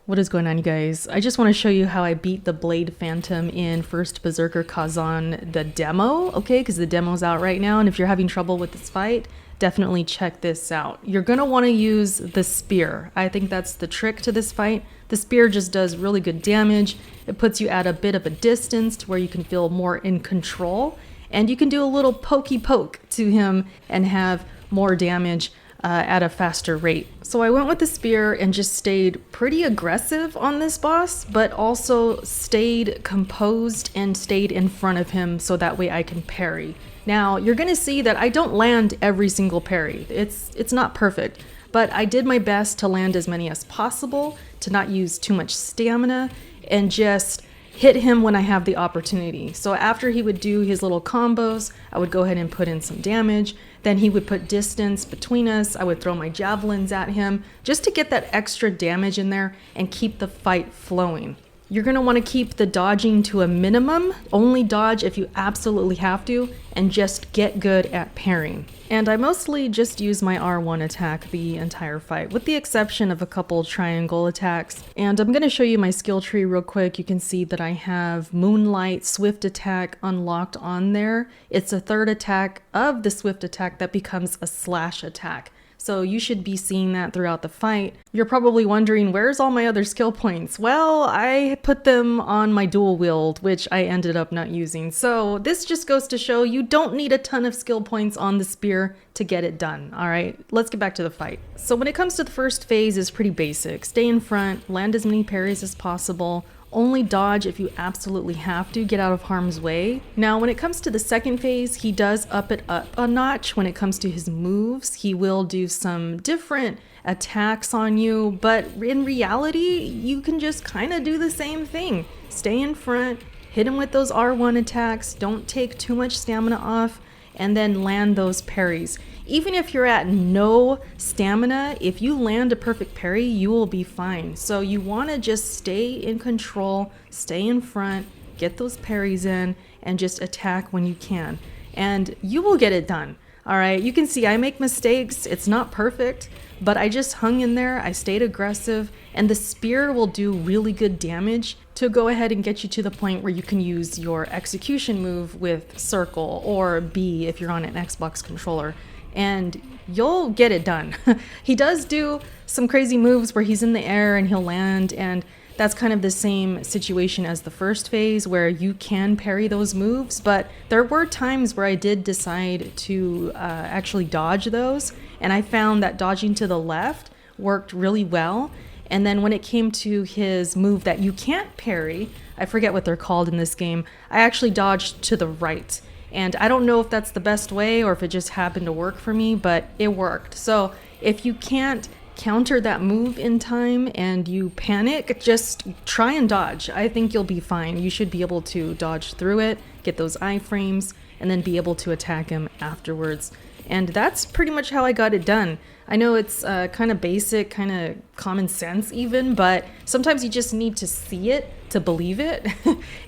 What is going on, you guys? I just want to show you how I beat the Blade Phantom in first Berserker Khazan, the demo, okay? Because the demo's out right now, and if you're having trouble with this fight, definitely check this out. You're going to want to use the spear. I think that's the trick to this fight. The spear just does really good damage. It puts you at a bit of a distance to where you can feel more in control, and you can do a little pokey poke to him and have more damage at a faster rate. So I went with the spear and just stayed pretty aggressive on this boss, but also stayed composed and stayed in front of him so that way I can parry. Now you're gonna see that I don't land every single parry. It's not perfect, but I did my best to land as many as possible, to not use too much stamina, and just hit him when I have the opportunity. So after he would do his little combos, I would go ahead and put in some damage. Then he would put distance between us. I would throw my javelins at him just to get that extra damage in there and keep the fight flowing. You're going to want to keep the dodging to a minimum. Only dodge if you absolutely have to, and just get good at parrying. And I mostly just use my R1 attack the entire fight, with the exception of a couple triangle attacks. And I'm going to show you my skill tree real quick. You can see that I have Moonlight Swift Attack unlocked on there. It's a third attack of the Swift Attack that becomes a slash attack. So you should be seeing that throughout the fight. You're probably wondering, where's all my other skill points? Well, I put them on my dual wield, which I ended up not using. So this just goes to show you don't need a ton of skill points on the spear to get it done. All right, let's get back to the fight. So when it comes to the first phase, it's pretty basic. Stay in front, land as many parries as possible. Only dodge if you absolutely have to, get out of harm's way. Now, when it comes to the second phase, he does up it up a notch when it comes to his moves. He will do some different attacks on you, but in reality, you can just kind of do the same thing. Stay in front, hit him with those R1 attacks, don't take too much stamina off, and then land those parries. Even if you're at no stamina, if you land a perfect parry, you will be fine. So you want to just stay in control, stay in front, get those parries in, and just attack when you can. And you will get it done. All right, you can see I make mistakes. It's not perfect, but I just hung in there. I stayed aggressive, and the spear will do really good damage to go ahead and get you to the point where you can use your execution move with circle or B if you're on an Xbox controller, and you'll get it done. He does do some crazy moves where he's in the air and he'll land, and that's kind of the same situation as the first phase where you can parry those moves, but there were times where I did decide to actually dodge those, and I found that dodging to the left worked really well. And then when it came to his move that you can't parry, I forget what they're called in this game, I actually dodged to the right. And I don't know if that's the best way or if it just happened to work for me, but it worked. So if you can't counter that move in time and you panic, just try and dodge. I think you'll be fine. You should be able to dodge through it, get those iframes, and then be able to attack him afterwards. And that's pretty much how I got it done. I know it's kind of basic, kind of common sense even, but sometimes you just need to see it to believe it.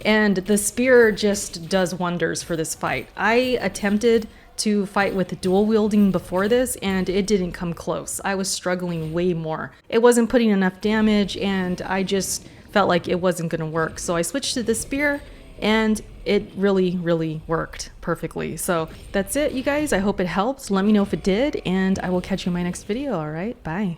And the spear just does wonders for this fight. I attempted to fight with dual wielding before this, and it didn't come close. I was struggling way more. It wasn't putting enough damage, and I just felt like it wasn't going to work. So I switched to the spear, and it really worked perfectly. So that's it, you guys. I hope it helped. Let me know if it did, and I will catch you in my next video. All right, bye.